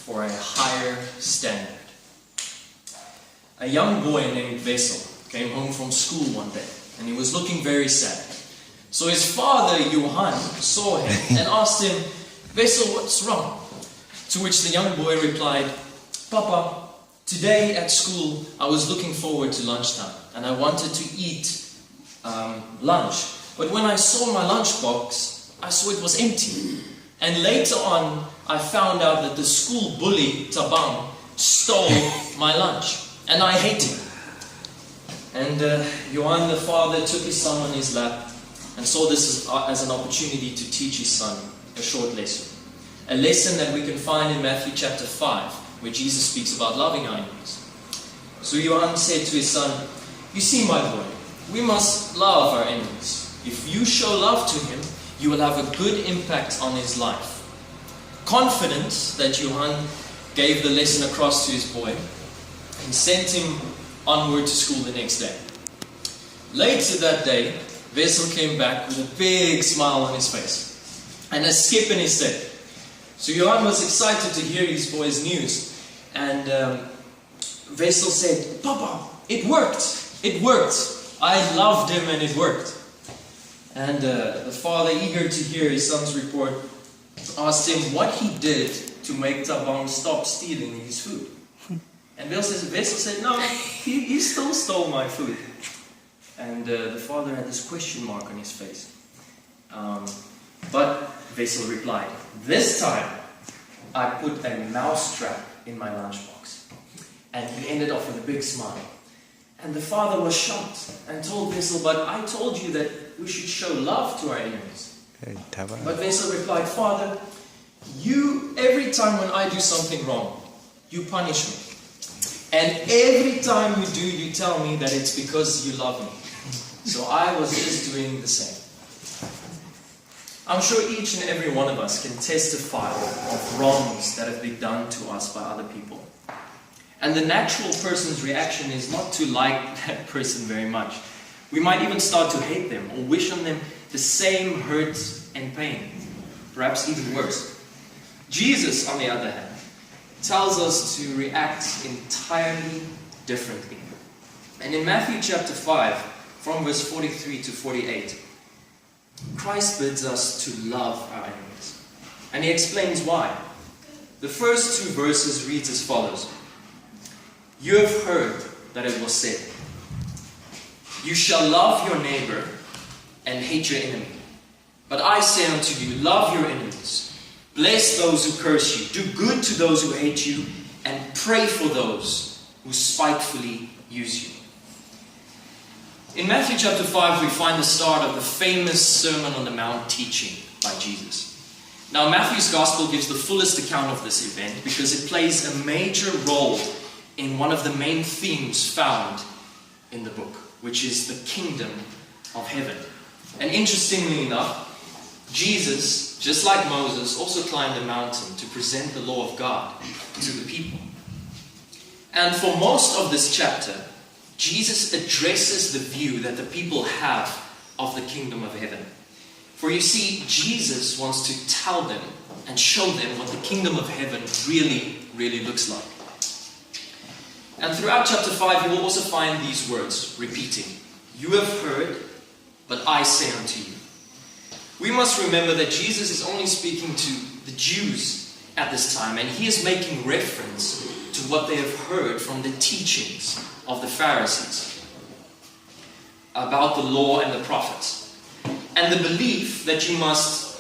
for a higher standard. A young boy named Wessel came home from school one day, and he was looking very sad. So his father, Johann, saw him and asked him, "Wessel, what's wrong?" To which the young boy replied, "Papa, today at school I was looking forward to lunchtime, and I wanted to eat lunch. But when I saw my lunchbox, I saw it was empty. And later on, I found out that the school bully, Tabang, stole my lunch. And I hate him." And Johann, the father, took his son on his lap and saw this as an opportunity to teach his son a short lesson. A lesson that we can find in Matthew chapter 5, where Jesus speaks about loving our enemies. So Johann said to his son, "You see, my boy, we must love our enemies. If you show love to him, you will have a good impact on his life." Confident that Johann gave the lesson across to his boy, he sent him onward to school the next day. Later that day, Wessel came back with a big smile on his face and a skip in his step. So Johann was excited to hear his boy's news, and Wessel said, "Papa, it worked! It worked! I loved him and it worked." And the father, eager to hear his son's report, asked him what he did to make Tabang stop stealing his food. And Wessel said, "No, he still stole my food." And the father had this question mark on his face. But Wessel replied, "This time I put a mousetrap in my lunchbox." And he ended off with a big smile. And the father was shocked and told Wessel, "But I told you that we should show love to our enemies." But Wessel replied, "Father, every time when I do something wrong, you punish me. And every time you do, you tell me that it's because you love me. So I was just doing the same." I'm sure each and every one of us can testify of wrongs that have been done to us by other people. And the natural person's reaction is not to like that person very much. We might even start to hate them or wish on them the same hurt and pain, perhaps even worse. Jesus, on the other hand, tells us to react entirely differently. And in Matthew chapter 5, from verse 43 to 48, Christ bids us to love our enemies. And he explains why. The first two verses reads as follows. "You have heard that it was said, 'You shall love your neighbor and hate your enemy.' But I say unto you, love your enemies. Bless those who curse you. Do good to those who hate you. And pray for those who spitefully use you." In Matthew chapter 5, we find the start of the famous Sermon on the Mount teaching by Jesus. Now, Matthew's Gospel gives the fullest account of this event because it plays a major role in one of the main themes found in the book, which is the kingdom of heaven. And interestingly enough, Jesus, just like Moses, also climbed a mountain to present the law of God to the people. And for most of this chapter, Jesus addresses the view that the people have of the kingdom of heaven. For you see, Jesus wants to tell them and show them what the kingdom of heaven really, really looks like. And throughout chapter 5, you will also find these words repeating. "You have heard, but I say unto you." We must remember that Jesus is only speaking to the Jews at this time, and he is making reference to what they have heard from the teachings of the Pharisees about the law and the prophets. And the belief that you must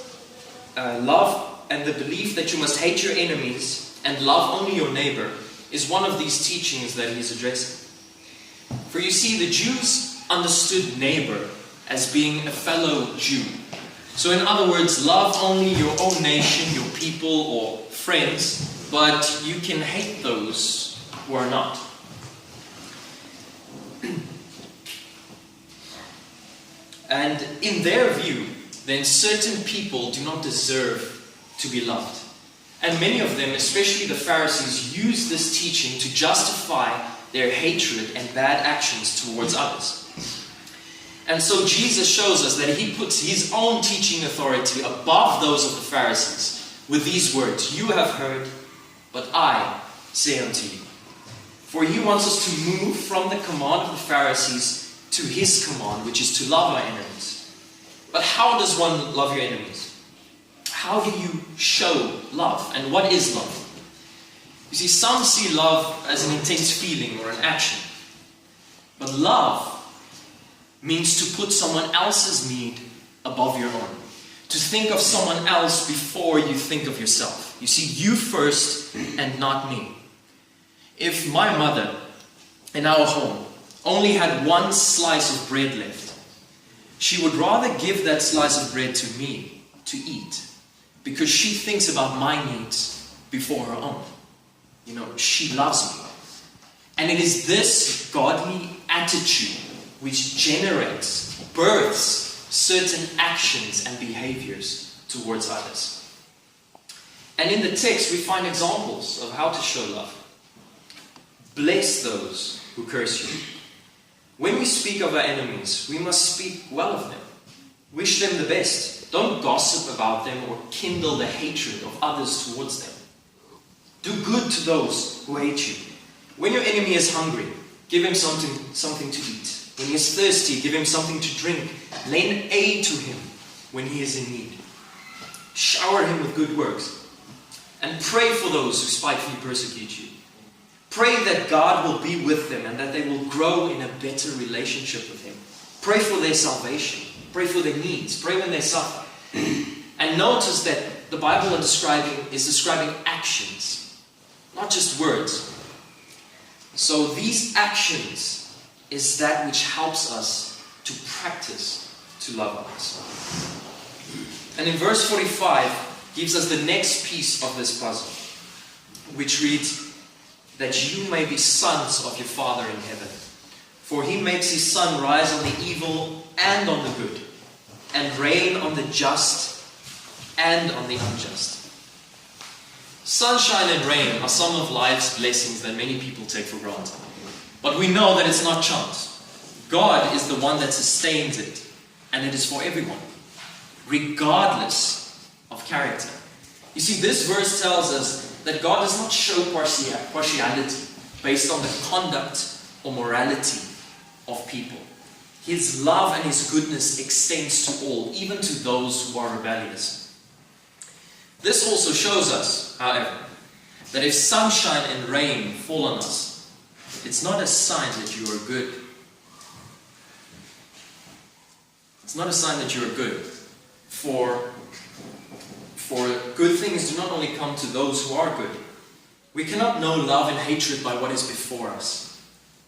love, and the belief that you must hate your enemies and love only your neighbor is one of these teachings that he is addressing. For you see, the Jews understood neighbor as being a fellow Jew. So in other words, love only your own nation, your people or friends, but you can hate those who are not. And in their view, then certain people do not deserve to be loved. And many of them, especially the Pharisees, use this teaching to justify their hatred and bad actions towards others. And so Jesus shows us that he puts his own teaching authority above those of the Pharisees with these words, "You have heard, But I say unto you. For he wants us to move from the command of the Pharisees to his command, which is to love our enemies. But how does one love your enemies? How do you show love? And what is love? You see, some see love as an intense feeling or an action. But love means to put someone else's need above your own. To think of someone else before you think of yourself. You see, you first and not me. If my mother in our home only had one slice of bread left, she would rather give that slice of bread to me to eat, because she thinks about my needs before her own. You know, she loves me. And it is this godly attitude which generates, births certain actions and behaviors towards others. And in the text we find examples of how to show love. Bless those who curse you. When we speak of our enemies, we must speak well of them. Wish them the best. Don't gossip about them or kindle the hatred of others towards them. Do good to those who hate you. When your enemy is hungry, give him something to eat. When he is thirsty, give him something to drink. Lend aid to him when he is in need. Shower him with good works. And pray for those who spitefully persecute you. Pray that God will be with them and that they will grow in a better relationship with him. Pray for their salvation. Pray for their needs. Pray when they suffer. And notice that the Bible is describing actions, not just words. So these actions is that which helps us to practice to love others. And in verse 45 gives us the next piece of this puzzle, which reads, that you may be sons of your Father in heaven. For he makes his sun rise on the evil and on the good, and rain on the just and on the unjust. Sunshine and rain are some of life's blessings that many people take for granted. But we know that it's not chance. God is the one that sustains it, and it is for everyone, regardless of character. You see, this verse tells us that God does not show partiality based on the conduct or morality of people. His love and his goodness extends to all, even to those who are rebellious. This also shows us, however, that if sunshine and rain fall on us, it's not a sign that you are good. It's not a sign that you are good. For good things do not only come to those who are good. We cannot know love and hatred by what is before us.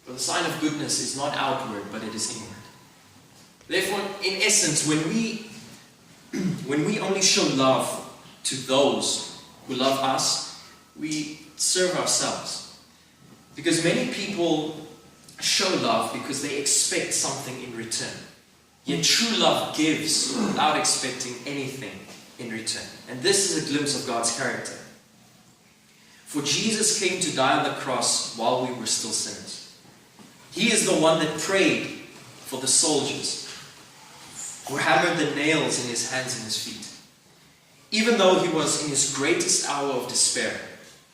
For the sign of goodness is not outward, but it is inward. Therefore, in essence, when we only show love to those who love us, we serve ourselves. Because many people show love because they expect something in return. Yet true love gives without expecting anything in return. And this is a glimpse of God's character. For Jesus came to die on the cross while we were still sinners. He is the one that prayed for the soldiers who hammered the nails in his hands and his feet. Even though he was in his greatest hour of despair,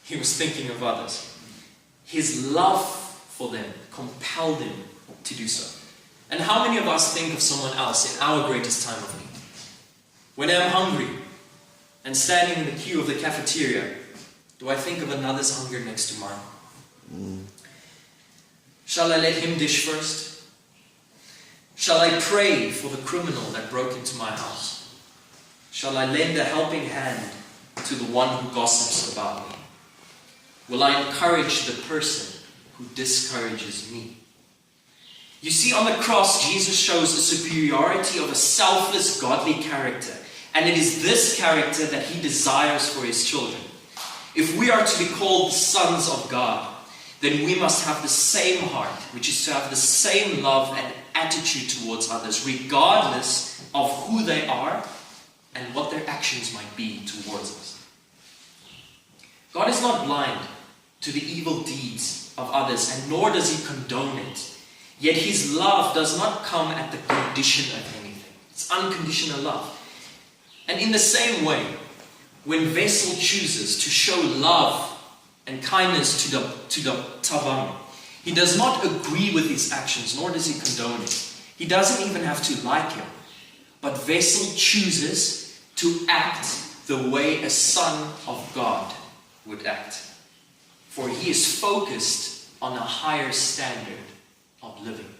he was thinking of others. His love for them compelled him to do so. And how many of us think of someone else in our greatest time of need? When I'm hungry and standing in the queue of the cafeteria, do I think of another's hunger next to mine? Shall I let him dish first? Shall I pray for the criminal that broke into my house? Shall I lend a helping hand to the one who gossips about me? Will I encourage the person who discourages me? You see, on the cross, Jesus shows the superiority of a selfless, godly character. And it is this character that he desires for his children. If we are to be called the sons of God, then we must have the same heart, which is to have the same love and attitude towards others, regardless of who they are and what their actions might be towards us. God is not blind to the evil deeds of others, and nor does he condone it. Yet his love does not come at the condition of anything. It's unconditional love. And in the same way, when vessel chooses to show love and kindness to the tavam. He does not agree with his actions, nor does he condone it. He doesn't even have to like him. But Vessel chooses to act the way a son of God would act. For he is focused on a higher standard of living.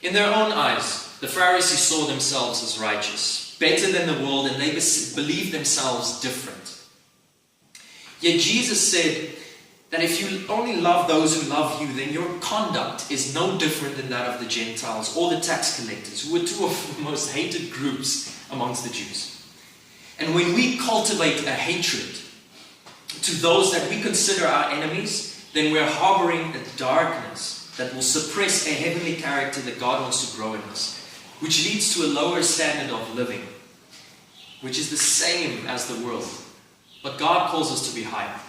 In their own eyes, the Pharisees saw themselves as righteous, better than the world, and they believed themselves different. Yet Jesus said that if you only love those who love you, then your conduct is no different than that of the Gentiles or the tax collectors, who were two of the most hated groups amongst the Jews. And when we cultivate a hatred to those that we consider our enemies, then we're harboring a darkness that will suppress a heavenly character that God wants to grow in us, which leads to a lower standard of living, which is the same as the world. But God calls us to be higher.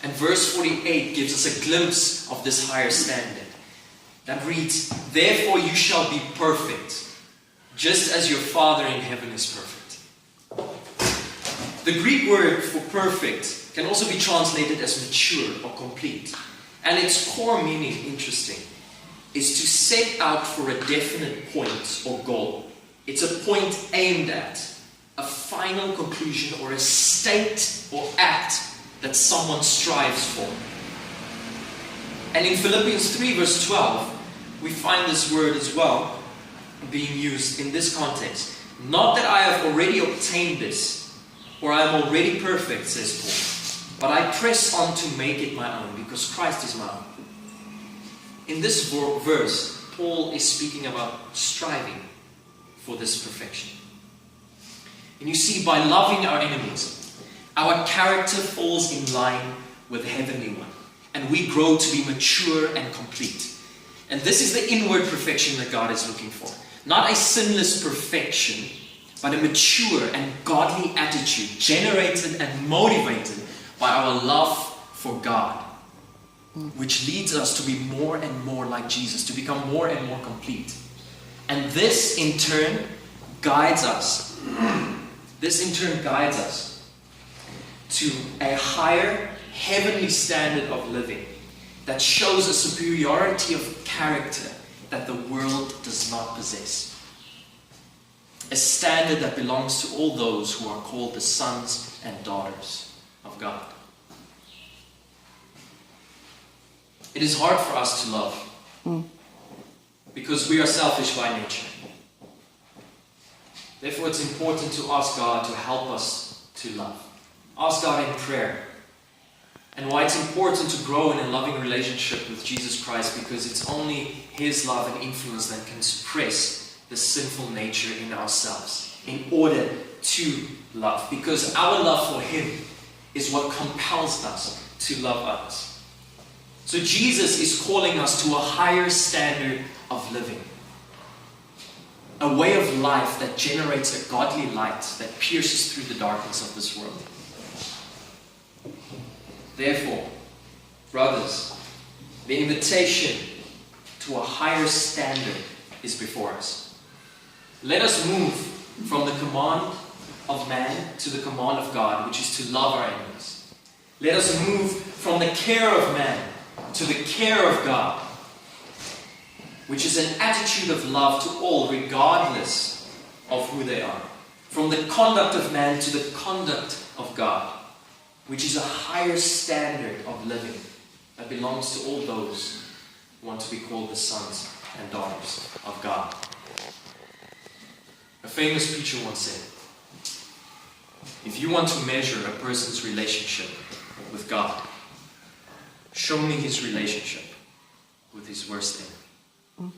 And verse 48 gives us a glimpse of this higher standard that reads, "Therefore you shall be perfect, just as your Father in heaven is perfect." The Greek word for perfect can also be translated as mature or complete. And its core meaning, interesting, is to set out for a definite point or goal. It's a point aimed at a final conclusion or a state or act that someone strives for. And in Philippians 3 verse 12, we find this word as well being used in this context. "Not that I have already obtained this, or I am already perfect," says Paul, "but I press on to make it my own, because Christ is my own." In this verse, Paul is speaking about striving for this perfection. And you see, by loving our enemies, our character falls in line with the heavenly one, and we grow to be mature and complete. And this is the inward perfection that God is looking for. Not a sinless perfection, but a mature and godly attitude generated and motivated by our love for God, which leads us to be more and more like Jesus, to become more and more complete. And this in turn guides us. This in turn guides us to a higher heavenly standard of living that shows a superiority of character that the world does not possess. A standard that belongs to all those who are called the sons and daughters of God. It is hard for us to love because we are selfish by nature. Therefore, it's important to ask God to help us to love. Ask God in prayer. And why it's important to grow in a loving relationship with Jesus Christ, because it's only His love and influence that can suppress the sinful nature in ourselves in order to love. Because our love for Him is what compels us to love others. So Jesus is calling us to a higher standard of living. A way of life that generates a godly light that pierces through the darkness of this world. Therefore, brothers, the invitation to a higher standard is before us. Let us move from the command of man to the command of God, which is to love our enemies. Let us move from the care of man to the care of God, which is an attitude of love to all, regardless of who they are. From the conduct of man to the conduct of God, which is a higher standard of living that belongs to all those who want to be called the sons and daughters of God. A famous preacher once said, "If you want to measure a person's relationship with God, show me his relationship with his worst enemy."